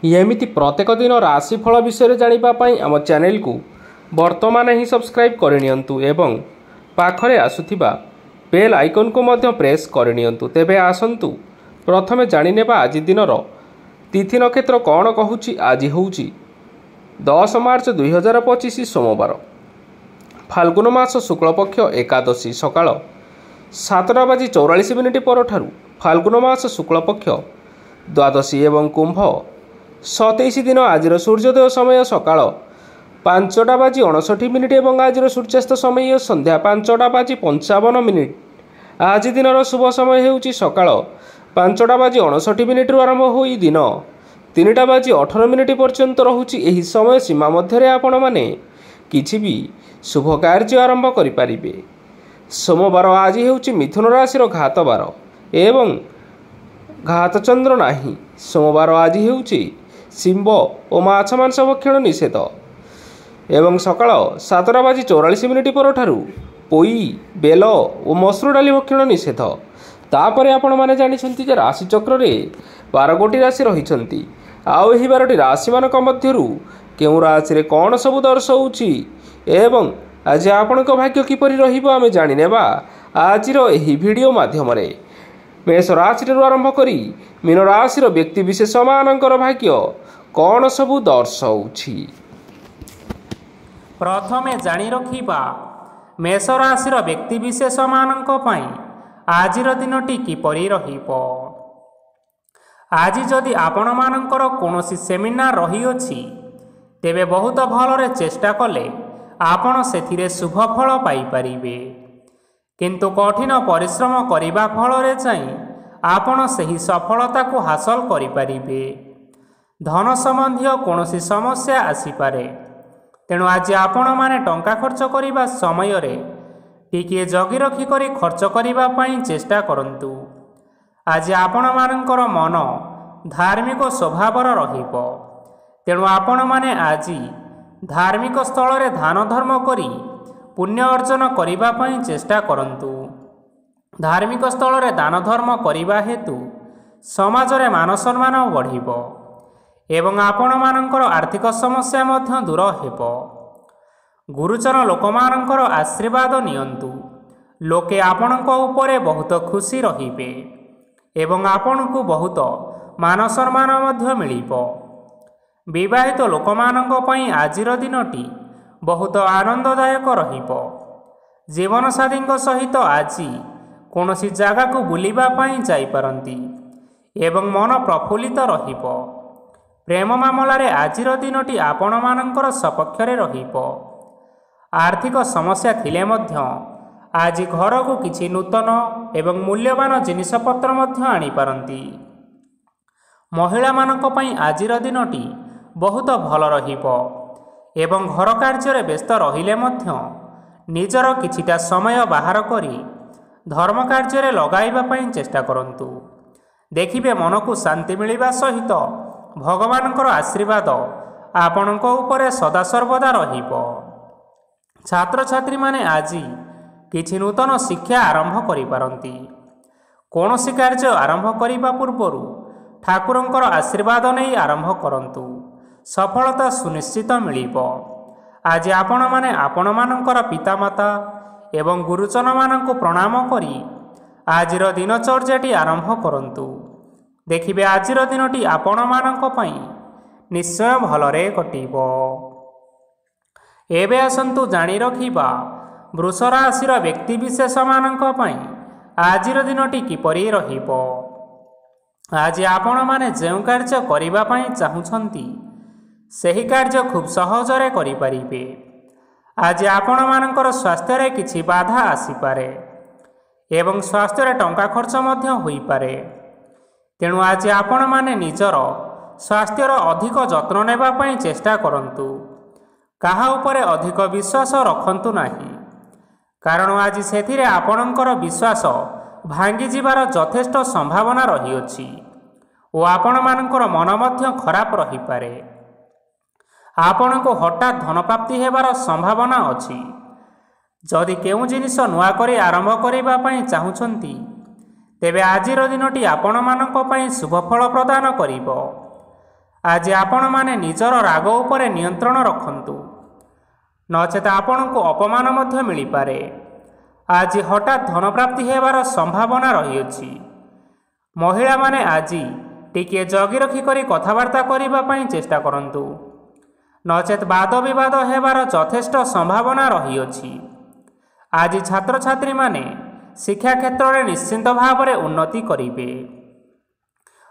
एमिति प्रत्येक दिन राशिफल विषय जानापी आम चैनल को वर्तमान ही सब्सक्राइब करनियंतु एवं पाखरे आसुथिबा बेल आइकन को मध्य प्रेस करनियंतु। तेबे आसंतु प्रथमे जानिनेबा आज दिनर तिथि नक्षत्र कौन कहूची। आज होउची 10 मार्च 2025 सोमवार, फाल्गुन मास शुक्लपक्ष एकादशी सकाळ 7:44 पर फाल्गुन मास शुक्लपक्ष द्वादशी एवं कुंभ 27 दिन। आज सूर्योदय समय सकाळ 5:59 एवं आज सूर्यास्त समय संध्या 5:55। आज दिनर शुभ समय हेउची सकाळ 5:59 आरंभ होई दिन 3:18 पर्यंत रहुची। एही समय सीमा मध्य आपण माने किछि भी शुभ कार्य आरंभ करि परिबे। सोमवार आज हेउची मिथुन राशि घात बार एवं घात चंद्र नाही। सोमवार आज हेउची शिंब और माछ मांस भक्षण निषेध एवं सकाळ 7:44 पर पोई बेल और मसुर डाली भक्षण निषेध। तापरे आपण माने जानिछंती जे राशि चक्र रे 12 गोटी राशि रहिछंती। आउ एही 12टी राशि मानक मध्यरु केउ राशि रे कोन सब दर्शाउची एवं आज आपणक भाग्य किपरि रहिबो आमे जानि नेबा आजिर एही वीडियो माध्यम रे। मेष राशि आरंभ करी मीन राशि व्यक्ति विशेष मानकर भाग्य कौन सबू दर्शाउछि। प्रथमे जानि रखिबा मेष राशि व्यक्ति विशेष मानक पई आजिर दिनटी किपरि रहिबो। आज जदि आपण मानकर कोनोसी सेमिनार रही अछि तेबे बहुत भलरे चेष्टा कले आपण सेथिरे शुभ फल पाई परिबे, किंतु कठिन परिश्रम करिबा फलरे चाहिँ आपण सही सफलता को हासिल करि परिबे। धन संबंधी कोनोसी समस्या आसीपारे, तेणु आज आपण माने टंका खर्च करिबा समय रे टिके जगी रखी करी खर्च करिबा पई चेष्टा करंतु। आज आपण मानकर मन धार्मिक स्वभावर रहिबो, तेणु आपण माने आज धार्मिक स्थल रे दान धर्म करी पुण्य अर्जन करिबा पई चेष्टा करंतु। धार्मिक स्थल रे दान धर्म करिबा हेतु समाज रे मान सम्मान बढ़िबो एवं आपण मानकर आर्थिक समस्या मध्य दूर हेबो। गुरुजन लोकमानकर आशीर्वाद नियंतु। लोके आपणक उपरे बहुत खुशी रहिबे एवं आपणकु बहुत मान सम्मान मध्य मिलिबो। विवाहित लोकमानक पई आजिर दिनटी बहुत आनंददायक रहिबो। जीवन साथीଙ୍କ सहित आज कोनोसी जागा को बुलिबा पई जाई पारंती एवं मन प्रफुल्लित रहिबो। प्रेम मामला रे आजिर दिनटी आपण मानकर सपक्ष रे रहिबो। आर्थिक समस्या थिले मध्य आज घर को किछि नूतन एवं मूल्यवान जिनिसपत्र मध्य आनी पारंती। महिला मानक पई आजिर दिनटी बहुत भल रहिबो एवं घर कार्य रे व्यस्त रहिले मध्य निजर किछिटा समय बाहर करी धर्म कार्य रे लगाइबा पई चेष्टा करंतु। देखिबे मन को शांति मिलिबा सहित भगवानकर आशीर्वाद आपणक उपरे सदा सर्वदा रहिबो। छात्र छात्री माने आज किछि नूतन शिक्षा आरंभ करि पारंती। कोनोसी कार्य आरंभ करिबा पूर्वरु ठाकुरंकर आशीर्वाद नै आरंभ करंतु, सफलता सुनिश्चित मिलिबो। आज आपण माने आपण मानकर पितामाता एवं गुरुजन मानकु प्रणाम करी आजिर दिनचर्याटी आरंभ करंतु। देखिबे आजिर दिनटी आपण मानक पई निश्चय भलरे कटिबो। एबे आसंतु जानि रखिबा वृष राशि व्यक्ति विशेष मानक पई आजिर दिनटी किपरि रहिबो। आज आपण माने जेउ कार्य करिबा पई चाहुछंती सही कार्य खूब सहजरे करि परिबे। आज आपण मानकर स्वास्थ्य रे किछि बाधा आसी पारे एवं स्वास्थ्य रे टंका खर्च मध्य होई पारे, तेणु आज आपण माने निजर स्वास्थ्यर अधिक जत्न नेबा पई चेष्टा करंतु। काहा उपरे अधिक विश्वास रखंतु नाही, कारण आज सेथिरे आपणकर विश्वास भांगी जिबार यथेष्ट संभावना रही अछि ओ आपण मानकर मन मध्य खराब रही पारे। आपण को हठात धन प्राप्ति हेबार संभावना अछि। जदि केउ जिनिस नुआ करी आरंभ करिबा पई चाहुछंती तेबे आजिर दिनटी आपण मानक पई शुभ फल प्रदान करिबो। ଆଜି ଆପଣମାନେ ନିଜର ରାଗ ଉପରେ ନିୟନ୍ତ୍ରଣ ରଖନ୍ତୁ, ନଚେତ ଆପଣଙ୍କୁ ଅପମାନ ମଧ୍ୟ ମିଳିପାରେ। ଆଜି ହଠାତ୍ ଧନପ୍ରାପ୍ତି ହେବାର ସମ୍ଭାବନା ରହିଅଛି। ମହିଳାମାନେ ଆଜି ଟିକିଏ ଜଗି ରଖି କରି କଥାବାର୍ତ୍ତା କରିବା ପାଇଁ ଚେଷ୍ଟା କରନ୍ତୁ, ନଚେତ ବାଦ ବିବାଦ ହେବାର ଯଥେଷ୍ଟ ସମ୍ଭାବନା ରହିଅଛି। ଆଜି ଛାତ୍ରଛାତ୍ରୀମାନେ ଶିକ୍ଷା କ୍ଷେତ୍ରରେ ନିଶ୍ଚିନ୍ତ ଭାବରେ ଉନ୍ନତି କରିବେ।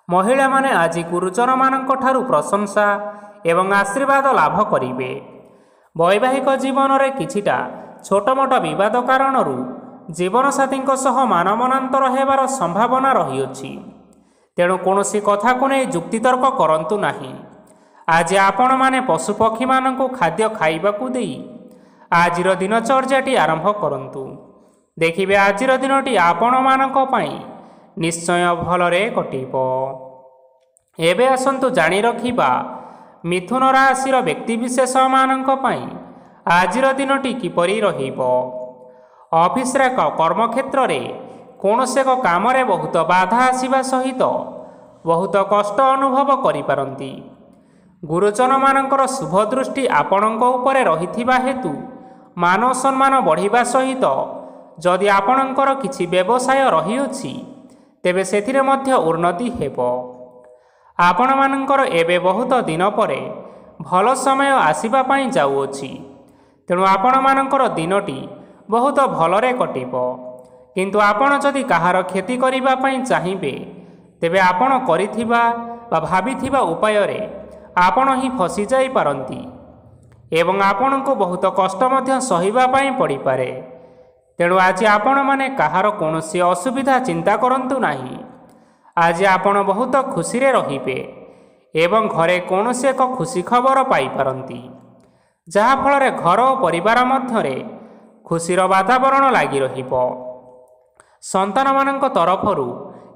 ମହିଳାମାନେ ଆଜି ଗୁରୁଜନମାନଙ୍କ ଠାରୁ ପ୍ରଶଂସା ଏବଂ ଆଶୀର୍ବାଦ ଲାଭ କରିବେ। ବୈବାହିକ ଜୀବନରେ କିଛିଟା ଛୋଟମୋଟ ବିବାଦ କାରଣରୁ ଜୀବନସାଥୀଙ୍କ ସହ ମାନମନାନ୍ତର ହେବାର ସମ୍ଭାବନା ରହିଅଛି। ତେଣୁ କୌଣସି କଥାକୁ ନେଇ ଯୁକ୍ତିତର୍କ କରନ୍ତୁ ନାହିଁ। ଆଜି ଆପଣମାନେ ପଶୁପକ୍ଷୀମାନଙ୍କୁ ଖାଦ୍ୟ ଖାଇବାକୁ ଦେଇ ଆଜିର ଦିନଚର୍ଯ୍ୟାଟି ଆରମ୍ଭ କରନ୍ତୁ। ଦେଖିବେ ଆଜିର ଦିନଟି ଆପଣମାନଙ୍କ ପାଇଁ ନିଶ୍ଚୟ ଭଲରେ କଟିବ। ଏବେ ଆସନ୍ତୁ ଜାଣି ରଖିବା ମିଥୁନ ରାଶିର ବ୍ୟକ୍ତିବିଶେଷମାନଙ୍କ ପାଇଁ ଆଜିର ଦିନଟି କିପରି ରହିବ। ଅଫିସରେ କର୍ମକ୍ଷେତ୍ରରେ କୌଣସି ଏକ କାମରେ ବହୁତ ବାଧା ଆସିବା ସହିତ ବହୁତ କଷ୍ଟ ଅନୁଭବ କରିପାରନ୍ତି। ଗୁରୁଜନମାନଙ୍କର ଶୁଭ ଦୃଷ୍ଟି ଆପଣଙ୍କ ଉପରେ ରହିଥିବା ହେତୁ ମାନ ସମ୍ମାନ ବଢ଼ିବା ସହିତ ଯଦି ଆପଣଙ୍କର କିଛି ବ୍ୟବସାୟ ରହିଅଛି ତେବେ ସେଥିରେ ମଧ୍ୟ ଉନ୍ନତି ହେବ। ଆପଣମାନଙ୍କର ଏବେ ବହୁତ ଦିନ ପରେ ଭଲ ସମୟ ଆସିବା ପାଇଁ ଯାଉଅଛି। ତେଣୁ ଆପଣମାନଙ୍କର ଦିନଟି ବହୁତ ଭଲରେ କଟିବ। କିନ୍ତୁ ଆପଣ ଯଦି କାହାର କ୍ଷତି କରିବା ପାଇଁ ଚାହିଁବେ ତେବେ ଆପଣ କରିଥିବା ବା ଭାବିଥିବା ଉପାୟରେ ଆପଣ ହିଁ ଫସିଯାଇପାରନ୍ତି ଏବଂ ଆପଣଙ୍କୁ ବହୁତ କଷ୍ଟ ମଧ୍ୟ ସହିବା ପାଇଁ ପଡ଼ିପାରେ। ତେଣୁ ଆଜି ଆପଣମାନେ କାହାର କୌଣସି ଅସୁବିଧା ଚିନ୍ତା କରନ୍ତୁ ନାହିଁ। ଆଜି ଆପଣ ବହୁତ ଖୁସିରେ ରହିବେ ଏବଂ ଘରେ କୌଣସି ଏକ ଖୁସି ଖବର ପାଇପାରନ୍ତି, ଯାହାଫଳରେ ଘର ଓ ପରିବାର ମଧ୍ୟରେ ଖୁସିର ବାତାବରଣ ଲାଗି ରହିବ। ସନ୍ତାନମାନଙ୍କ ତରଫରୁ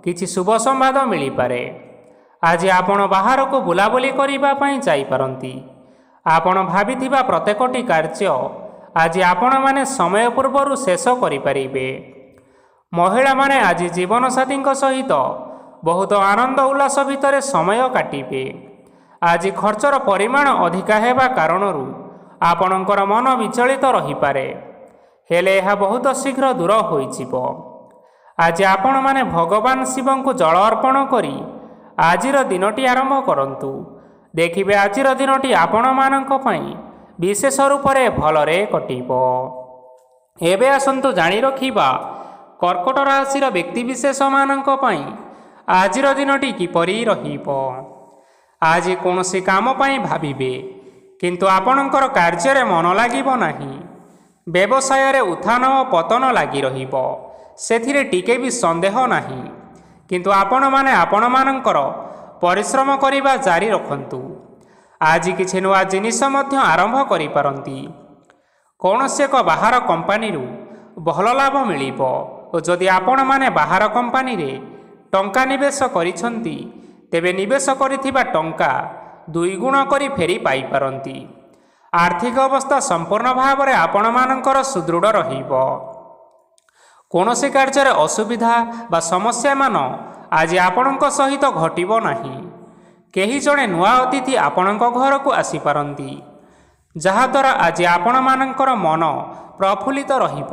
କିଛି ଶୁଭ ସମ୍ବାଦ ମିଳିପାରେ। ଆଜି ଆପଣ ବାହାରକୁ ବୁଲାବୁଲି କରିବା ପାଇଁ ଯାଇପାରନ୍ତି। ଆପଣ ଭାବିଥିବା ପ୍ରତ୍ୟେକଟି କାର୍ଯ୍ୟ ଆଜି ଆପଣମାନେ ସମୟ ପୂର୍ବରୁ ଶେଷ କରିପାରିବେ। ମହିଳାମାନେ ଆଜି ଜୀବନସାଥୀଙ୍କ ସହିତ ବହୁତ ଆନନ୍ଦ ଉଲ୍ଲାସ ଭିତରେ ସମୟ କାଟିବେ। ଆଜି ଖର୍ଚ୍ଚର ପରିମାଣ ଅଧିକା ହେବା କାରଣରୁ ଆପଣଙ୍କର ମନ ବିଚଳିତ ରହିପାରେ, ହେଲେ ଏହା ବହୁତ ଶୀଘ୍ର ଦୂର ହୋଇଯିବ। ଆଜି ଆପଣମାନେ ଭଗବାନ ଶିବଙ୍କୁ ଜଳ ଅର୍ପଣ କରି ଆଜିର ଦିନଟି ଆରମ୍ଭ କରନ୍ତୁ। ଦେଖିବେ ଆଜିର ଦିନଟି ଆପଣମାନଙ୍କ ପାଇଁ ବିଶେଷ ରୂପରେ ଭଲରେ କଟିବ। ଏବେ ଆସନ୍ତୁ ଜାଣି ରଖିବା କର୍କଟ ରାଶିର ବ୍ୟକ୍ତିବିଶେଷମାନଙ୍କ ପାଇଁ ଆଜିର ଦିନଟି କିପରି ରହିବ। ଆଜି କୌଣସି କାମ ପାଇଁ ଭାବିବେ, କିନ୍ତୁ ଆପଣଙ୍କର କାର୍ଯ୍ୟରେ ମନ ଲାଗିବ ନାହିଁ। ବ୍ୟବସାୟରେ ଉତ୍ଥାନ ଓ ପତନ ଲାଗି ରହିବ, ସେଥିରେ ଟିକେ ବି ସନ୍ଦେହ ନାହିଁ। କିନ୍ତୁ ଆପଣମାନେ ଆପଣମାନଙ୍କର ପରିଶ୍ରମ କରିବା ଜାରି ରଖନ୍ତୁ। ଆଜି କିଛି ନୂଆ ଜିନିଷ ମଧ୍ୟ ଆରମ୍ଭ କରିପାରନ୍ତି। କୌଣସି ଏକ ବାହାର କମ୍ପାନୀରୁ ଭଲ ଲାଭ ମିଳିବ ଓ ଯଦି ଆପଣମାନେ ବାହାର କମ୍ପାନୀରେ ଟଙ୍କା ନିବେଶ କରିଛନ୍ତି ତେବେ ନିବେଶ କରିଥିବା ଟଙ୍କା ଦୁଇଗୁଣ କରି ଫେରି ପାଇପାରନ୍ତି। ଆର୍ଥିକ ଅବସ୍ଥା ସମ୍ପୂର୍ଣ୍ଣ ଭାବରେ ଆପଣମାନଙ୍କର ସୁଦୃଢ଼ ରହିବ। କୌଣସି କାର୍ଯ୍ୟରେ ଅସୁବିଧା ବା ସମସ୍ୟାମାନ ଆଜି ଆପଣଙ୍କ ସହିତ ଘଟିବ ନାହିଁ। କେହି ଜଣେ ନୂଆ ଅତିଥି ଆପଣଙ୍କ ଘରକୁ ଆସିପାରନ୍ତି, ଯାହାଦ୍ୱାରା ଆଜି ଆପଣମାନଙ୍କର ମନ ପ୍ରଫୁଲ୍ଲିତ ରହିବ।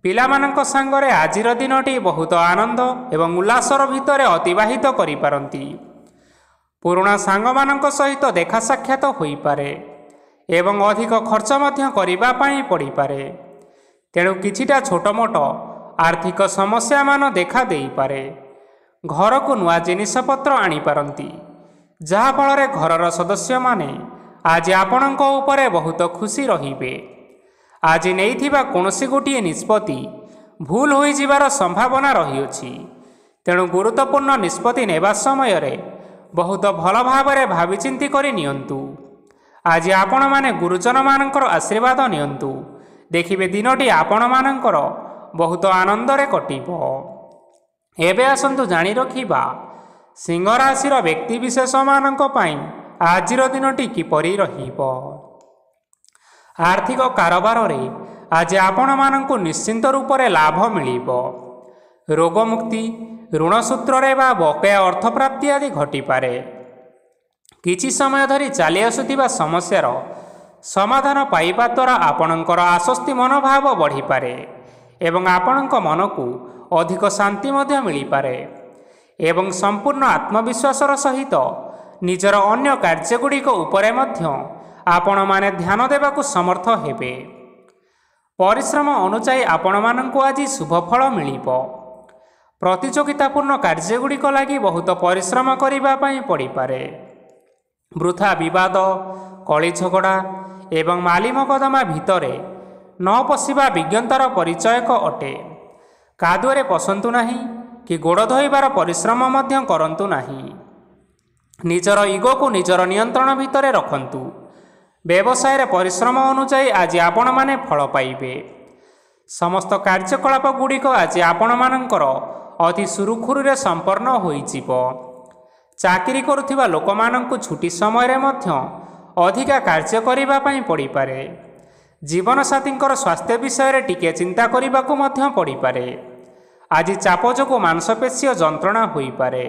ପିଲାମାନଙ୍କ ସାଙ୍ଗରେ ଆଜିର ଦିନଟି ବହୁତ ଆନନ୍ଦ ଏବଂ ଉଲ୍ଲାସର ଭିତରେ ଅତିବାହିତ କରିପାରନ୍ତି। ପୁରୁଣା ସାଙ୍ଗମାନଙ୍କ ସହିତ ଦେଖା ସାକ୍ଷାତ ହୋଇପାରେ ଏବଂ ଅଧିକ ଖର୍ଚ୍ଚ ମଧ୍ୟ କରିବା ପାଇଁ ପଡ଼ିପାରେ। ତେଣୁ କିଛିଟା ଛୋଟମୋଟ ଆର୍ଥିକ ସମସ୍ୟାମାନ ଦେଖା ଦେଇପାରେ। ଘରକୁ ନୂଆ ଜିନିଷପତ୍ର ଆଣିପାରନ୍ତି, ଯାହାଫଳରେ ଘରର ସଦସ୍ୟମାନେ ଆଜି ଆପଣଙ୍କ ଉପରେ ବହୁତ ଖୁସି ରହିବେ। ଆଜି ନେଇଥିବା କୌଣସି ଗୋଟିଏ ନିଷ୍ପତ୍ତି ଭୁଲ ହୋଇଯିବାର ସମ୍ଭାବନା ରହିଅଛି। ତେଣୁ ଗୁରୁତ୍ୱପୂର୍ଣ୍ଣ ନିଷ୍ପତ୍ତି ନେବା ସମୟରେ ବହୁତ ଭଲ ଭାବରେ ଭାବିଚିନ୍ତି କରି ନିଅନ୍ତୁ। ଆଜି ଆପଣମାନେ ଗୁରୁଜନମାନଙ୍କର ଆଶୀର୍ବାଦ ନିଅନ୍ତୁ। ଦେଖିବେ ଦିନଟି ଆପଣମାନଙ୍କର ବହୁତ ଆନନ୍ଦରେ କଟିବ। ଏବେ ଆସନ୍ତୁ ଜାଣି ରଖିବା ସିଂହ ରାଶିର ବ୍ୟକ୍ତିବିଶେଷମାନଙ୍କ ପାଇଁ ଆଜିର ଦିନଟି କିପରି ରହିବ। ଆର୍ଥିକ କାରବାରରେ ଆଜି ଆପଣମାନଙ୍କୁ ନିଶ୍ଚିନ୍ତ ରୂପରେ ଲାଭ ମିଳିବ। ରୋଗମୁକ୍ତି, ଋଣ ସୂତ୍ରରେ ବା ବକେୟା ଅର୍ଥପ୍ରାପ୍ତି ଆଦି ଘଟିପାରେ। କିଛି ସମୟ ଧରି ଚାଲି ଆସୁଥିବା ସମସ୍ୟାର ସମାଧାନ ପାଇବା ଦ୍ୱାରା ଆପଣଙ୍କର ଆଶ୍ୱସ୍ତି ମନୋଭାବ ବଢ଼ିପାରେ ଏବଂ ଆପଣଙ୍କ ମନକୁ ଅଧିକ ଶାନ୍ତି ମଧ୍ୟ ମିଳିପାରେ ଏବଂ ସମ୍ପୂର୍ଣ୍ଣ ଆତ୍ମବିଶ୍ୱାସର ସହିତ ନିଜର ଅନ୍ୟ କାର୍ଯ୍ୟଗୁଡ଼ିକ ଉପରେ ମଧ୍ୟ ଆପଣମାନେ ଧ୍ୟାନ ଦେବାକୁ ସମର୍ଥ ହେବେ। ପରିଶ୍ରମ ଅନୁଯାୟୀ ଆପଣମାନଙ୍କୁ ଆଜି ଶୁଭଫଳ ମିଳିବ। ପ୍ରତିଯୋଗିତାପୂର୍ଣ୍ଣ କାର୍ଯ୍ୟଗୁଡ଼ିକ ଲାଗି ବହୁତ ପରିଶ୍ରମ କରିବା ପାଇଁ ପଡ଼ିପାରେ। ବୃଥା ବିବାଦ, କଳି ଝଗଡ଼ା ଏବଂ ମାଲି ମକଦ୍ଦମା ଭିତରେ ନ ପଶିବା ବିଜ୍ଞତାର ପରିଚୟକ ଅଟେ। କାଦୁଅରେ ପଶନ୍ତୁ ନାହିଁ କି ଗୋଡ଼ ଧୋଇବାର ପରିଶ୍ରମ ମଧ୍ୟ କରନ୍ତୁ ନାହିଁ। ନିଜର ଇଗୋକୁ ନିଜର ନିୟନ୍ତ୍ରଣ ଭିତରେ ରଖନ୍ତୁ। ବ୍ୟବସାୟରେ ପରିଶ୍ରମ ଅନୁଯାୟୀ ଆଜି ଆପଣମାନେ ଫଳ ପାଇବେ। ସମସ୍ତ କାର୍ଯ୍ୟକଳାପ ଗୁଡ଼ିକ ଆଜି ଆପଣମାନଙ୍କର ଅତି ସୁରୁଖୁରୁରେ ସମ୍ପନ୍ନ ହୋଇଯିବ। ଚାକିରି କରୁଥିବା ଲୋକମାନଙ୍କୁ ଛୁଟି ସମୟରେ ମଧ୍ୟ ଅଧିକା କାର୍ଯ୍ୟ କରିବା ପାଇଁ ପଡ଼ିପାରେ। ଜୀବନସାଥୀଙ୍କର ସ୍ୱାସ୍ଥ୍ୟ ବିଷୟରେ ଟିକିଏ ଚିନ୍ତା କରିବାକୁ ମଧ୍ୟ ପଡ଼ିପାରେ। ଆଜି ଚାପ ଯୋଗୁଁ ମାଂସପେଶୀୟ ଯନ୍ତ୍ରଣା ହୋଇପାରେ।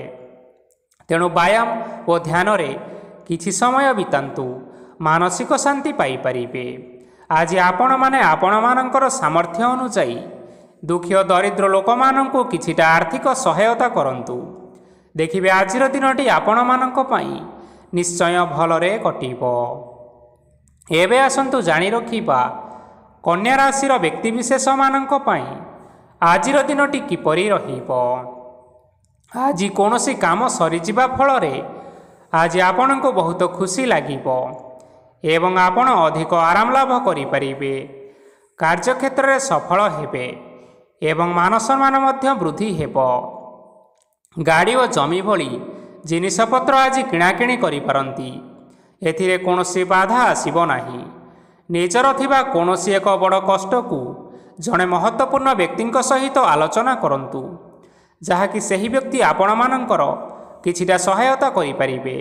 ତେଣୁ ବ୍ୟାୟାମ ଓ ଧ୍ୟାନରେ କିଛି ସମୟ ବିତାନ୍ତୁ, ମାନସିକ ଶାନ୍ତି ପାଇପାରିବେ। ଆଜି ଆପଣମାନେ ଆପଣମାନଙ୍କର ସାମର୍ଥ୍ୟ ଅନୁଯାୟୀ ଦୁଃଖୀ ଓ ଦରିଦ୍ର ଲୋକମାନଙ୍କୁ କିଛିଟା ଆର୍ଥିକ ସହାୟତା କରନ୍ତୁ। ଦେଖିବେ ଆଜିର ଦିନଟି ଆପଣମାନଙ୍କ ପାଇଁ ନିଶ୍ଚୟ ଭଲରେ କଟିବ। ଏବେ ଆସନ୍ତୁ ଜାଣି ରଖିବା କନ୍ୟା ରାଶିର ବ୍ୟକ୍ତିବିଶେଷମାନଙ୍କ ପାଇଁ ଆଜିର ଦିନଟି କିପରି ରହିବ। ଆଜି କୌଣସି କାମ ସରିଯିବା ଫଳରେ ଆଜି ଆପଣଙ୍କୁ ବହୁତ ଖୁସି ଲାଗିବ ଏବଂ ଆପଣ ଅଧିକ ଆରାମ ଲାଭ କରିପାରିବେ। କାର୍ଯ୍ୟକ୍ଷେତ୍ରରେ ସଫଳ ହେବେ ଏବଂ ମାନସମ୍ମାନ ମଧ୍ୟ ବୃଦ୍ଧି ହେବ। ଗାଡ଼ି ଓ ଜମି ଭଳି ଜିନିଷପତ୍ର ଆଜି କିଣାକିଣି କରିପାରନ୍ତି। ଏଥିରେ କୌଣସି ବାଧା ଆସିବ ନାହିଁ। ନିଜର ଥିବା କୌଣସି ଏକ ବଡ଼ କଷ୍ଟକୁ ଜଣେ ମହତ୍ତ୍ୱପୂର୍ଣ୍ଣ ବ୍ୟକ୍ତିଙ୍କ ସହିତ ଆଲୋଚନା କରନ୍ତୁ, ଯାହାକି ସେହି ବ୍ୟକ୍ତି ଆପଣମାନଙ୍କର କିଛିଟା ସହାୟତା କରିପାରିବେ।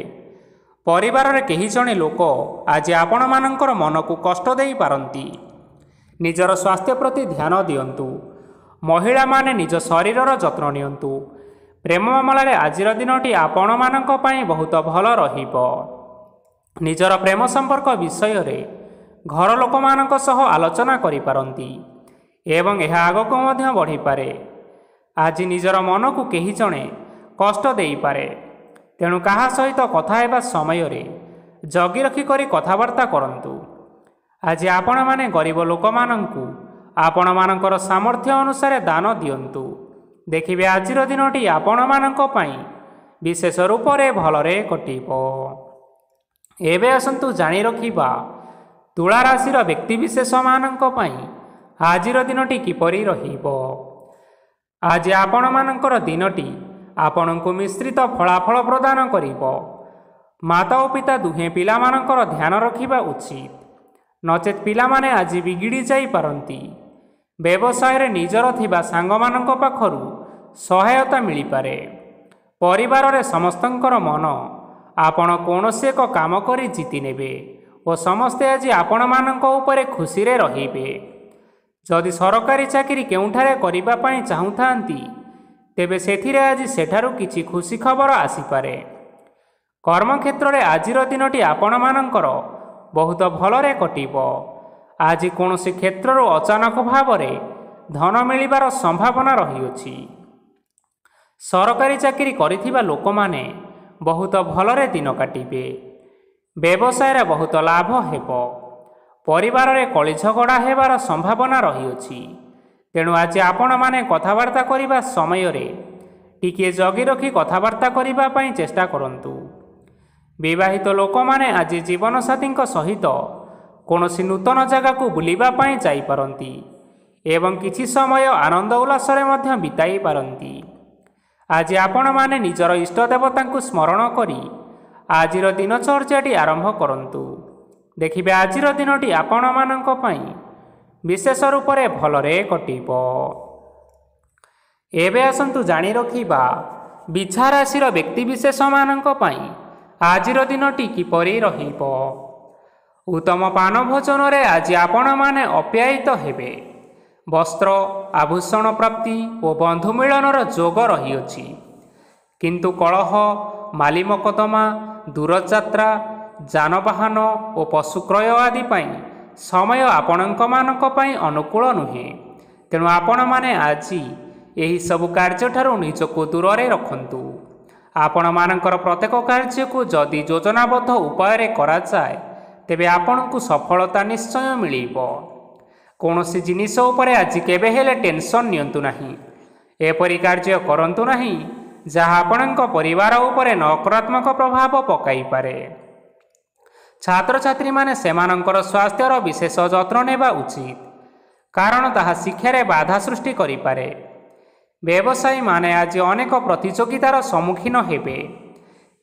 ପରିବାରରେ କେହି ଜଣେ ଲୋକ ଆଜି ଆପଣମାନଙ୍କର ମନକୁ କଷ୍ଟ ଦେଇପାରନ୍ତି। ନିଜର ସ୍ୱାସ୍ଥ୍ୟ ପ୍ରତି ଧ୍ୟାନ ଦିଅନ୍ତୁ। ମହିଳାମାନେ ନିଜ ଶରୀରର ଯତ୍ନ ନିଅନ୍ତୁ। ପ୍ରେମ ମାମଲାରେ ଆଜିର ଦିନଟି ଆପଣମାନଙ୍କ ପାଇଁ ବହୁତ ଭଲ ରହିବ। ନିଜର ପ୍ରେମ ସମ୍ପର୍କ ବିଷୟରେ ଘର ଲୋକମାନଙ୍କ ସହ ଆଲୋଚନା କରିପାରନ୍ତି ଏବଂ ଏହା ଆଗକୁ ମଧ୍ୟ ବଢ଼ିପାରେ। ଆଜି ନିଜର ମନକୁ କେହି ଜଣେ କଷ୍ଟ ଦେଇପାରେ, ତେଣୁ କାହା ସହିତ କଥା ହେବା ସମୟରେ ଜଗି ରଖି କରି କଥାବାର୍ତ୍ତା କରନ୍ତୁ। ଆଜି ଆପଣମାନେ ଗରିବ ଲୋକମାନଙ୍କୁ ଆପଣମାନଙ୍କର ସାମର୍ଥ୍ୟ ଅନୁସାରେ ଦାନ ଦିଅନ୍ତୁ। ଦେଖିବେ ଆଜିର ଦିନଟି ଆପଣମାନଙ୍କ ପାଇଁ ବିଶେଷ ରୂପରେ ଭଲରେ କଟିବ। ଏବେ ଆସନ୍ତୁ ଜାଣି ରଖିବା ତୁଳା ରାଶିର ବ୍ୟକ୍ତିବିଶେଷମାନଙ୍କ ପାଇଁ ଆଜିର ଦିନଟି କିପରି ରହିବ। ଆଜି ଆପଣମାନଙ୍କର ଦିନଟି ଆପଣଙ୍କୁ ମିଶ୍ରିତ ଫଳାଫଳ ପ୍ରଦାନ କରିବ। ମାତା ଓ ପିତା ଦୁହେଁ ପିଲାମାନଙ୍କର ଧ୍ୟାନ ରଖିବା ଉଚିତ, ନଚେତ୍ ପିଲାମାନେ ଆଜି ବିଗିଡ଼ି ଯାଇପାରନ୍ତି। ବ୍ୟବସାୟରେ ନିଜର ଥିବା ସାଙ୍ଗମାନଙ୍କ ପାଖରୁ ସହାୟତା ମିଳିପାରେ। ପରିବାରରେ ସମସ୍ତଙ୍କର ମନ ଆପଣ କୌଣସି ଏକ କାମ କରି ଜିତି ନେବେ ଓ ସମସ୍ତେ ଆଜି ଆପଣମାନଙ୍କ ଉପରେ ଖୁସିରେ ରହିବେ। ଯଦି ସରକାରୀ ଚାକିରି କେଉଁଠାରେ କରିବା ପାଇଁ ଚାହୁଁଥାନ୍ତି, ତେବେ ସେଥିରେ ଆଜି ସେଠାରୁ କିଛି ଖୁସି ଖବର ଆସିପାରେ। କର୍ମକ୍ଷେତ୍ରରେ ଆଜିର ଦିନଟି ଆପଣମାନଙ୍କର ବହୁତ ଭଲରେ କଟିବ। ଆଜି କୌଣସି କ୍ଷେତ୍ରରୁ ଅଚାନକ ଭାବରେ ଧନ ମିଳିବାର ସମ୍ଭାବନା ରହିଅଛି। ସରକାରୀ ଚାକିରି କରିଥିବା ଲୋକମାନେ ବହୁତ ଭଲରେ ଦିନ କାଟିବେ। ବ୍ୟବସାୟରେ ବହୁତ ଲାଭ ହେବ। ପରିବାରରେ କଳି ଝଗଡ଼ା ହେବାର ସମ୍ଭାବନା ରହିଅଛି, ତେଣୁ ଆଜି ଆପଣମାନେ କଥାବାର୍ତ୍ତା କରିବା ସମୟରେ ଟିକିଏ ଜଗି ରଖି କଥାବାର୍ତ୍ତା କରିବା ପାଇଁ ଚେଷ୍ଟା କରନ୍ତୁ। ବିବାହିତ ଲୋକମାନେ ଆଜି ଜୀବନସାଥୀଙ୍କ ସହିତ କୌଣସି ନୂତନ ଜାଗାକୁ ବୁଲିବା ପାଇଁ ଯାଇପାରନ୍ତି ଏବଂ କିଛି ସମୟ ଆନନ୍ଦ ଉଲ୍ଲାସରେ ମଧ୍ୟ ବିତାଇ ପାରନ୍ତି। ଆଜି ଆପଣମାନେ ନିଜର ଇଷ୍ଟ ଦେବତାଙ୍କୁ ସ୍ମରଣ କରି ଆଜିର ଦିନଚର୍ଯ୍ୟାଟି ଆରମ୍ଭ କରନ୍ତୁ। ଦେଖିବେ ଆଜିର ଦିନଟି ଆପଣମାନଙ୍କ ପାଇଁ ବିଶେଷ ରୂପରେ ଭଲରେ କଟିବ। ଏବେ ଆସନ୍ତୁ ଜାଣି ରଖିବା ବିଛା ରାଶିର ବ୍ୟକ୍ତିବିଶେଷମାନଙ୍କ ପାଇଁ ଆଜିର ଦିନଟି କିପରି ରହିବ। ଉତ୍ତମ ପାନ ଭୋଜନରେ ଆଜି ଆପଣମାନେ ଅପ୍ୟାୟିତ ହେବେ। ବସ୍ତ୍ର ଆଭୂଷଣ ପ୍ରାପ୍ତି ଓ ବନ୍ଧୁ ମିଳନର ଯୋଗ ରହିଅଛି, କିନ୍ତୁ କଳହ, ମାଲି ମକଦ୍ଦମା ଦୂରଯାତ୍ରା, ଯାନବାହନ ଓ ପଶୁ କ୍ରୟ ଆଦି ପାଇଁ ସମୟ ଆପଣଙ୍କ ପାଇଁ ଅନୁକୂଳ ନୁହେଁ। ତେଣୁ ଆପଣମାନେ ଆଜି ଏହିସବୁ କାର୍ଯ୍ୟଠାରୁ ନିଜକୁ ଦୂରରେ ରଖନ୍ତୁ। ଆପଣମାନଙ୍କର ପ୍ରତ୍ୟେକ କାର୍ଯ୍ୟକୁ ଯଦି ଯୋଜନାବଦ୍ଧ ଉପାୟରେ କରାଯାଏ ତେବେ ଆପଣଙ୍କୁ ସଫଳତା ନିଶ୍ଚୟ ମିଳିବ। କୌଣସି ଜିନିଷ ଉପରେ ଆଜି କେବେ ହେଲେ ଟେନସନ୍ ନିଅନ୍ତୁ ନାହିଁ। ଏପରି କାର୍ଯ୍ୟ କରନ୍ତୁ ନାହିଁ ଯାହା ଆପଣଙ୍କ ପରିବାର ଉପରେ ନକାରାତ୍ମକ ପ୍ରଭାବ ପକାଇପାରେ। ଛାତ୍ରଛାତ୍ରୀମାନେ ସେମାନଙ୍କର ସ୍ୱାସ୍ଥ୍ୟର ବିଶେଷ ଯତ୍ନ ନେବା ଉଚିତ, କାରଣ ତାହା ଶିକ୍ଷାରେ ବାଧା ସୃଷ୍ଟି କରିପାରେ। ବ୍ୟବସାୟୀମାନେ ଆଜି ଅନେକ ପ୍ରତିଯୋଗିତାର ସମ୍ମୁଖୀନ ହେବେ।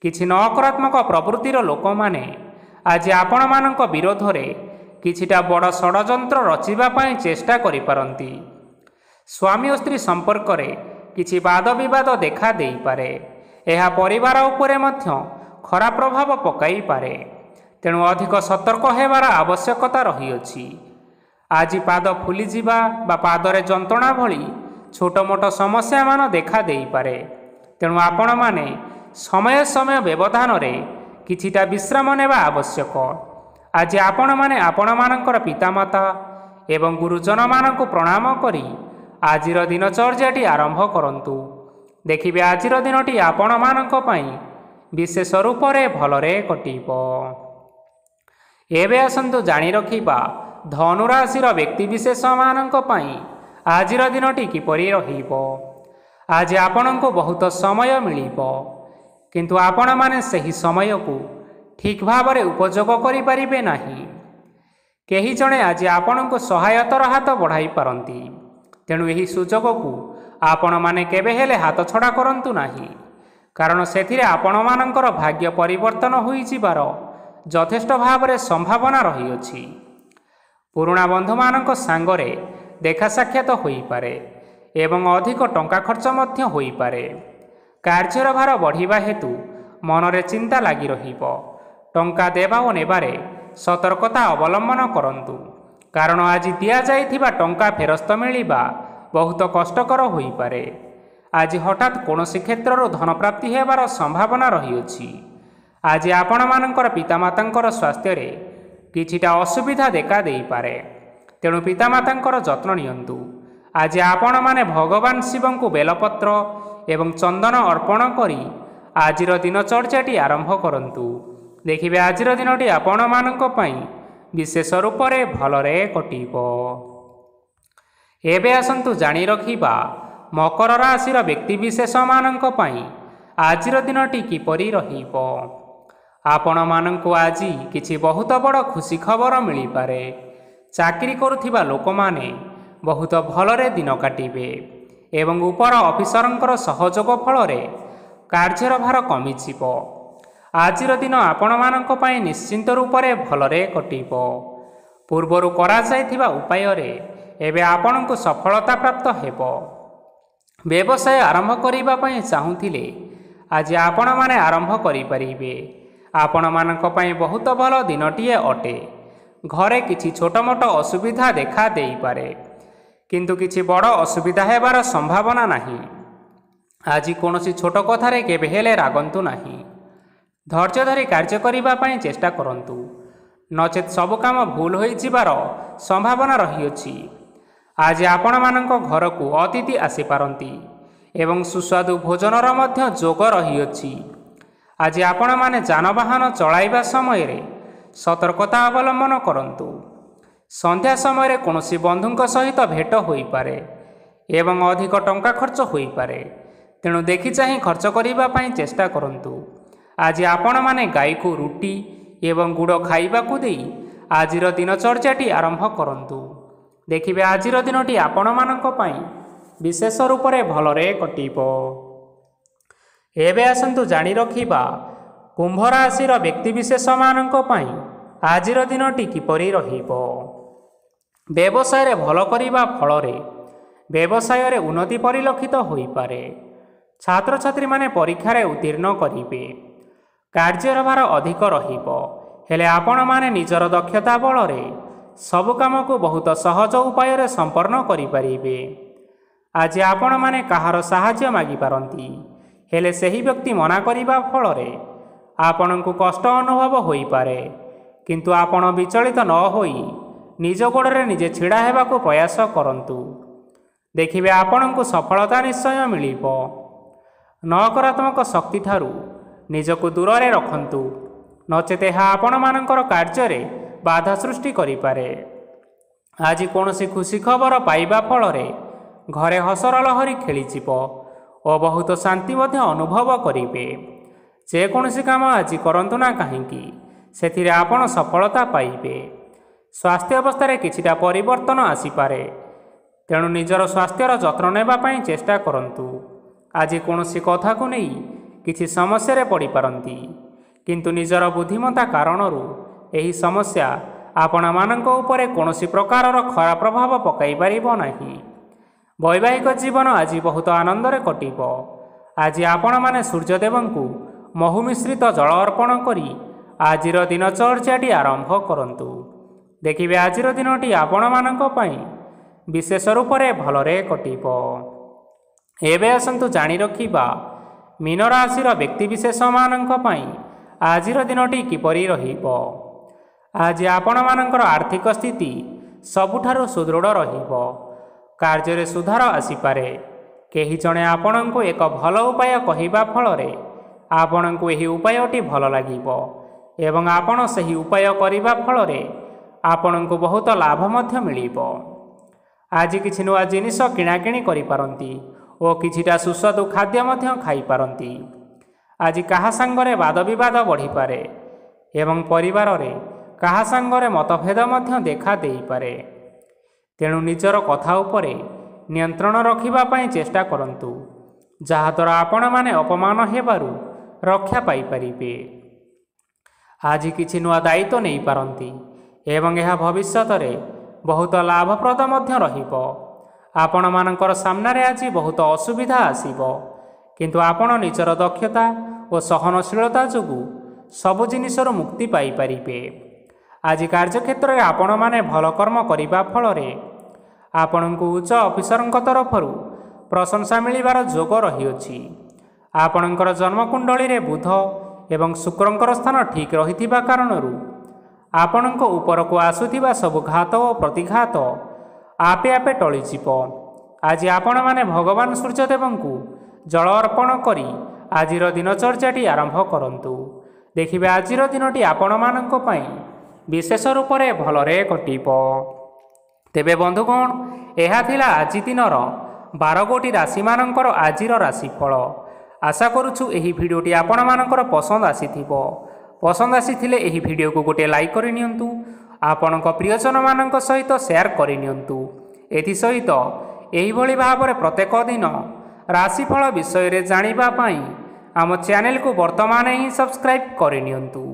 କିଛି ନକାରାତ୍ମକ ପ୍ରବୃତ୍ତିର ଲୋକମାନେ ଆଜି ଆପଣମାନଙ୍କ ବିରୋଧରେ କିଛିଟା ବଡ଼ ଷଡ଼ଯନ୍ତ୍ର ରଚିବା ପାଇଁ ଚେଷ୍ଟା କରିପାରନ୍ତି। ସ୍ୱାମୀ ଓ ସ୍ତ୍ରୀ ସମ୍ପର୍କରେ କିଛି ବାଦ ବିବାଦ ଦେଖା ଦେଇପାରେ। ଏହା ପରିବାର ଉପରେ ମଧ୍ୟ ଖରାପ ପ୍ରଭାବ ପକାଇପାରେ। ତେଣୁ ଅଧିକ ସତର୍କ ହେବାର ଆବଶ୍ୟକତା ରହିଅଛି। ଆଜି ପାଦ ଫୁଲିଯିବା ବା ପାଦରେ ଯନ୍ତ୍ରଣା ଭଳି ଛୋଟ ମୋଟ ସମସ୍ୟାମାନ ଦେଖା ଦେଇପାରେ। ତେଣୁ ଆପଣମାନେ ସମୟ ବ୍ୟବଧାନରେ କିଛିଟା ବିଶ୍ରାମ ନେବା ଆବଶ୍ୟକ। ଆଜି ଆପଣମାନେ ଆପଣମାନଙ୍କର ପିତାମାତା ଏବଂ ଗୁରୁଜନମାନଙ୍କୁ ପ୍ରଣାମ କରି ଆଜିର ଦିନଚର୍ଯ୍ୟାଟି ଆରମ୍ଭ କରନ୍ତୁ। ଦେଖିବେ ଆଜିର ଦିନଟି ଆପଣମାନଙ୍କ ପାଇଁ ବିଶେଷ ରୂପରେ ଭଲରେ କଟିବ। ଏବେ ଆସନ୍ତୁ ଜାଣି ରଖିବା ଧନୁରାଶିର ବ୍ୟକ୍ତିବିଶେଷମାନଙ୍କ ପାଇଁ ଆଜିର ଦିନଟି କିପରି ରହିବ। ଆଜି ଆପଣଙ୍କୁ ବହୁତ ସମୟ ମିଳିବ, କିନ୍ତୁ ଆପଣମାନେ ସେହି ସମୟକୁ ଠିକ୍ ଭାବରେ ଉପଯୋଗ କରିପାରିବେ ନାହିଁ। କେହି ଜଣେ ଆଜି ଆପଣଙ୍କୁ ସହାୟତାର ହାତ ବଢ଼ାଇ ପାରନ୍ତି। ତେଣୁ ଏହି ସୁଯୋଗକୁ ଆପଣମାନେ କେବେ ହେଲେ ହାତଛଡ଼ା କରନ୍ତୁ ନାହିଁ, କାରଣ ସେଥିରେ ଆପଣମାନଙ୍କର ଭାଗ୍ୟ ପରିବର୍ତ୍ତନ ହୋଇଯିବାର ଯଥେଷ୍ଟ ଭାବରେ ସମ୍ଭାବନା ରହିଅଛି। ପୁରୁଣା ବନ୍ଧୁମାନଙ୍କ ସାଙ୍ଗରେ ଦେଖା ସାକ୍ଷାତ ହୋଇପାରେ ଏବଂ ଅଧିକ ଟଙ୍କା ଖର୍ଚ୍ଚ ମଧ୍ୟ ହୋଇପାରେ। କାର୍ଯ୍ୟର ଭାର ବଢ଼ିବା ହେତୁ ମନରେ ଚିନ୍ତା ଲାଗି ରହିବ। ଟଙ୍କା ଦେବା ଓ ନେବାରେ ସତର୍କତା ଅବଲମ୍ବନ କରନ୍ତୁ, କାରଣ ଆଜି ଦିଆଯାଇଥିବା ଟଙ୍କା ଫେରସ୍ତ ମିଳିବା ବହୁତ କଷ୍ଟକର ହୋଇପାରେ। ଆଜି ହଠାତ୍ କୌଣସି କ୍ଷେତ୍ରରୁ ଧନପ୍ରାପ୍ତି ହେବାର ସମ୍ଭାବନା ରହିଅଛି। ଆଜି ଆପଣମାନଙ୍କର ପିତାମାତାଙ୍କର ସ୍ୱାସ୍ଥ୍ୟରେ କିଛିଟା ଅସୁବିଧା ଦେଖା ଦେଇପାରେ। ତେଣୁ ପିତାମାତାଙ୍କର ଯତ୍ନ ନିଅନ୍ତୁ। ଆଜି ଆପଣମାନେ ଭଗବାନ ଶିବଙ୍କୁ ବେଲପତ୍ର ଏବଂ ଚନ୍ଦନ ଅର୍ପଣ କରି ଆଜିର ଦିନଚର୍ଯ୍ୟାଟି ଆରମ୍ଭ କରନ୍ତୁ। ଦେଖିବେ ଆଜିର ଦିନଟି ଆପଣମାନଙ୍କ ପାଇଁ ବିଶେଷ ରୂପରେ ଭଲରେ କଟିବ। ଏବେ ଆସନ୍ତୁ ଜାଣି ରଖିବା ମକର ରାଶିର ବ୍ୟକ୍ତିବିଶେଷମାନଙ୍କ ପାଇଁ ଆଜିର ଦିନଟି କିପରି ରହିବ। ଆପଣମାନଙ୍କୁ ଆଜି କିଛି ବହୁତ ବଡ଼ ଖୁସି ଖବର ମିଳିପାରେ। ଚାକିରି କରୁଥିବା ଲୋକମାନେ ବହୁତ ଭଲରେ ଦିନ କାଟିବେ ଏବଂ ଉପର ଅଫିସରଙ୍କର ସହଯୋଗ ଫଳରେ କାର୍ଯ୍ୟର ଭାର କମିଯିବ। ଆଜିର ଦିନ ଆପଣମାନଙ୍କ ପାଇଁ ନିଶ୍ଚିନ୍ତ ରୂପରେ ଭଲରେ କଟିବ। ପୂର୍ବରୁ କରାଯାଇଥିବା ଉପାୟରେ ଏବେ ଆପଣଙ୍କୁ ସଫଳତା ପ୍ରାପ୍ତ ହେବ। ବ୍ୟବସାୟ ଆରମ୍ଭ କରିବା ପାଇଁ ଚାହୁଁଥିଲେ ଆଜି ଆପଣମାନେ ଆରମ୍ଭ କରିପାରିବେ। ଆପଣମାନଙ୍କ ପାଇଁ ବହୁତ ଭଲ ଦିନଟିଏ ଅଟେ। ଘରେ କିଛି ଛୋଟ ମୋଟ ଅସୁବିଧା ଦେଖା ଦେଇପାରେ, କିନ୍ତୁ କିଛି ବଡ଼ ଅସୁବିଧା ହେବାର ସମ୍ଭାବନା ନାହିଁ। ଆଜି କୌଣସି ଛୋଟ କଥାରେ କେବେ ହେଲେ ରାଗନ୍ତୁ ନାହିଁ। ଧୈର୍ଯ୍ୟ ଧରି କାର୍ଯ୍ୟ କରିବା ପାଇଁ ଚେଷ୍ଟା କରନ୍ତୁ, ନଚେତ୍ ସବୁ କାମ ଭୁଲ ହୋଇଯିବାର ସମ୍ଭାବନା ରହିଅଛି। ଆଜି ଆପଣମାନଙ୍କ ଘରକୁ ଅତିଥି ଆସିପାରନ୍ତି ଏବଂ ସୁସ୍ୱାଦୁ ଭୋଜନର ମଧ୍ୟ ଯୋଗ ରହିଅଛି। ଆଜି ଆପଣମାନେ ଯାନବାହନ ଚଳାଇବା ସମୟରେ ସତର୍କତା ଅବଲମ୍ବନ କରନ୍ତୁ। ସନ୍ଧ୍ୟା ସମୟରେ କୌଣସି ବନ୍ଧୁଙ୍କ ସହିତ ଭେଟ ହୋଇପାରେ ଏବଂ ଅଧିକ ଟଙ୍କା ଖର୍ଚ୍ଚ ହୋଇପାରେ। ତେଣୁ ଦେଖି ଚାହିଁ ଖର୍ଚ୍ଚ କରିବା ପାଇଁ ଚେଷ୍ଟା କରନ୍ତୁ। ଆଜି ଆପଣମାନେ ଗାଈକୁ ରୁଟି ଏବଂ ଗୁଡ଼ ଖାଇବାକୁ ଦେଇ ଆଜିର ଦିନଚର୍ଯ୍ୟାଟି ଆରମ୍ଭ କରନ୍ତୁ। ଦେଖିବେ ଆଜିର ଦିନଟି ଆପଣମାନଙ୍କ ପାଇଁ ବିଶେଷ ରୂପରେ ଭଲରେ କଟିବ। ଏବେ ଆସନ୍ତୁ ଜାଣି ରଖିବା କୁମ୍ଭ ରାଶିର ବ୍ୟକ୍ତିବିଶେଷମାନଙ୍କ ପାଇଁ ଆଜିର ଦିନଟି କିପରି ରହିବ। ବ୍ୟବସାୟରେ ଭଲ କରିବା ଫଳରେ ବ୍ୟବସାୟରେ ଉନ୍ନତି ପରିଲକ୍ଷିତ ହୋଇପାରେ। ଛାତ୍ରଛାତ୍ରୀମାନେ ପରୀକ୍ଷାରେ ଉତ୍ତୀର୍ଣ୍ଣ କରିବେ। କାର୍ଯ୍ୟର ଭାର ଅଧିକ ରହିବ, ହେଲେ ଆପଣମାନେ ନିଜର ଦକ୍ଷତା ବଳରେ ସବୁ କାମକୁ ବହୁତ ସହଜ ଉପାୟରେ ସମ୍ପନ୍ନ କରିପାରିବେ। ଆଜି ଆପଣମାନେ କାହାର ସାହାଯ୍ୟ ମାଗିପାରନ୍ତି, ହେଲେ ସେହି ବ୍ୟକ୍ତି ମନା କରିବା ଫଳରେ ଆପଣଙ୍କୁ କଷ୍ଟ ଅନୁଭବ ହୋଇପାରେ, କିନ୍ତୁ ଆପଣ ବିଚଳିତ ନ ହୋଇ ନିଜ ଗୋଡ଼ରେ ନିଜେ ଛିଡ଼ା ହେବାକୁ ପ୍ରୟାସ କରନ୍ତୁ। ଦେଖିବେ ଆପଣଙ୍କୁ ସଫଳତା ନିଶ୍ଚୟ ମିଳିବ। ନକାରାତ୍ମକ ଶକ୍ତିଠାରୁ ନିଜକୁ ଦୂରରେ ରଖନ୍ତୁ, ନଚେତ୍ ଏହା ଆପଣମାନଙ୍କର କାର୍ଯ୍ୟରେ ବାଧା ସୃଷ୍ଟି କରିପାରେ। ଆଜି କୌଣସି ଖୁସି ଖବର ପାଇବା ଫଳରେ ଘରେ ହସର ଲହରୀ ଖେଳିଯିବ ଓ ବହୁତ ଶାନ୍ତି ମଧ୍ୟ ଅନୁଭବ କରିବେ। ଯେକୌଣସି କାମ ଆଜି କରନ୍ତୁ ନା କାହିଁକି, ସେଥିରେ ଆପଣ ସଫଳତା ପାଇବେ। ସ୍ୱାସ୍ଥ୍ୟ ଅବସ୍ଥାରେ କିଛିଟା ପରିବର୍ତ୍ତନ ଆସିପାରେ, ତେଣୁ ନିଜର ସ୍ୱାସ୍ଥ୍ୟର ଯତ୍ନ ନେବା ପାଇଁ ଚେଷ୍ଟା କରନ୍ତୁ। ଆଜି କୌଣସି କଥାକୁ ନେଇ କିଛି ସମସ୍ୟାରେ ପଡ଼ିପାରନ୍ତି, କିନ୍ତୁ ନିଜର ବୁଦ୍ଧିମତ୍ତା କାରଣରୁ ଏହି ସମସ୍ୟା ଆପଣମାନଙ୍କ ଉପରେ କୌଣସି ପ୍ରକାରର ଖରାପ ପ୍ରଭାବ ପକାଇ ପାରିବ ନାହିଁ। ବୈବାହିକ ଜୀବନ ଆଜି ବହୁତ ଆନନ୍ଦରେ କଟିବ। ଆଜି ଆପଣମାନେ ସୂର୍ଯ୍ୟଦେବଙ୍କୁ ମହୁ ମିଶ୍ରିତ ଜଳ ଅର୍ପଣ କରି ଆଜିର ଦିନଚର୍ଯ୍ୟାଟି ଆରମ୍ଭ କରନ୍ତୁ। ଦେଖିବେ ଆଜିର ଦିନଟି ଆପଣମାନଙ୍କ ପାଇଁ ବିଶେଷ ରୂପରେ ଭଲରେ କଟିବ। ଏବେ ଆସନ୍ତୁ ଜାଣି ରଖିବା ମୀନ ରାଶିର ବ୍ୟକ୍ତିବିଶେଷମାନଙ୍କ ପାଇଁ ଆଜିର ଦିନଟି କିପରି ରହିବ। ଆଜି ଆପଣମାନଙ୍କର ଆର୍ଥିକ ସ୍ଥିତି ସବୁଠାରୁ ସୁଦୃଢ଼ ରହିବ। କାର୍ଯ୍ୟରେ ସୁଧାର ଆସିପାରେ। କେହି ଜଣେ ଆପଣଙ୍କୁ ଏକ ଭଲ ଉପାୟ କହିବା ଫଳରେ ଆପଣଙ୍କୁ ଏହି ଉପାୟଟି ଭଲ ଲାଗିବ ଏବଂ ଆପଣ ସେହି ଉପାୟ କରିବା ଫଳରେ ଆପଣଙ୍କୁ ବହୁତ ଲାଭ ମଧ୍ୟ ମିଳିବ। ଆଜି କିଛି ନୂଆ ଜିନିଷ କିଣାକିଣି କରିପାରନ୍ତି ଓ କିଛିଟା ସୁସ୍ୱାଦୁ ଖାଦ୍ୟ ମଧ୍ୟ ଖାଇପାରନ୍ତି। ଆଜି କାହା ସାଙ୍ଗରେ ବାଦବିବାଦ ବଢ଼ିପାରେ ଏବଂ ପରିବାରରେ କାହା ସାଙ୍ଗରେ ମତଭେଦ ମଧ୍ୟ ଦେଖା ଦେଇପାରେ। ତେଣୁ ନିଜର କଥା ଉପରେ ନିୟନ୍ତ୍ରଣ ରଖିବା ପାଇଁ ଚେଷ୍ଟା କରନ୍ତୁ, ଯାହାଦ୍ୱାରା ଆପଣମାନେ ଅପମାନ ହେବାରୁ ରକ୍ଷା ପାଇପାରିବେ। ଆଜି କିଛି ନୂଆ ଦାୟିତ୍ୱ ନେଇପାରନ୍ତି ଏବଂ ଏହା ଭବିଷ୍ୟତରେ ବହୁତ ଲାଭପ୍ରଦ ମଧ୍ୟ ରହିବ। ଆପଣମାନଙ୍କର ସାମ୍ନାରେ ଆଜି ବହୁତ ଅସୁବିଧା ଆସିବ, କିନ୍ତୁ ଆପଣ ନିଜର ଦକ୍ଷତା ଓ ସହନଶୀଳତା ଯୋଗୁଁ ସବୁ ଜିନିଷରୁ ମୁକ୍ତି ପାଇପାରିବେ। ଆଜି କାର୍ଯ୍ୟକ୍ଷେତ୍ରରେ ଆପଣମାନେ ଭଲ କର୍ମ କରିବା ଫଳରେ ଆପଣଙ୍କୁ ଉଚ୍ଚ ଅଫିସରଙ୍କ ତରଫରୁ ପ୍ରଶଂସା ମିଳିବାର ଯୋଗ ରହିଅଛି। ଆପଣଙ୍କର ଜନ୍ମକୁଣ୍ଡଳୀରେ ବୁଧ ଏବଂ ଶୁକ୍ରଙ୍କର ସ୍ଥାନ ଠିକ୍ ରହିଥିବା କାରଣରୁ ଆପଣଙ୍କ ଉପରକୁ ଆସୁଥିବା ସବୁ ଘାତ ଓ ପ୍ରତିଘାତ ଆପେ ଆପେ ଟଳିଯିବ। ଆଜି ଆପଣମାନେ ଭଗବାନ ସୂର୍ଯ୍ୟଦେବଙ୍କୁ ଜଳ ଅର୍ପଣ କରି ଆଜିର ଦିନଚର୍ଯ୍ୟାଟି ଆରମ୍ଭ କରନ୍ତୁ। ଦେଖିବେ ଆଜିର ଦିନଟି ଆପଣମାନଙ୍କ ପାଇଁ ବିଶେଷ ରୂପରେ ଭଲରେ କଟିବ। ତେବେ ବନ୍ଧୁଗଣ, ଏହା ଥିଲା ଆଜି ଦିନର 12 ଗୋଟି ରାଶିମାନଙ୍କର ଆଜିର ରାଶିଫଳ। ଆଶା କରୁଛୁ ଏହି ଭିଡ଼ିଓଟି ଆପଣମାନଙ୍କର ପସନ୍ଦ ଆସିଥିବ। ପସନ୍ଦ ଆସିଥିଲେ ଏହି ଭିଡ଼ିଓକୁ ଗୋଟିଏ ଲାଇକ୍ କରିନିଅନ୍ତୁ। ଆପଣଙ୍କ ପ୍ରିୟଜନମାନଙ୍କ ସହିତ ସେୟାର କରିନିଅନ୍ତୁ। ଏଥିସହିତ ଏହିଭଳି ଭାବରେ ପ୍ରତ୍ୟେକ ଦିନ ରାଶିଫଳ ବିଷୟରେ ଜାଣିବା ପାଇଁ ଆମ ଚ୍ୟାନେଲକୁ ବର୍ତ୍ତମାନ ହିଁ ସବସ୍କ୍ରାଇବ୍ କରିନିଅନ୍ତୁ।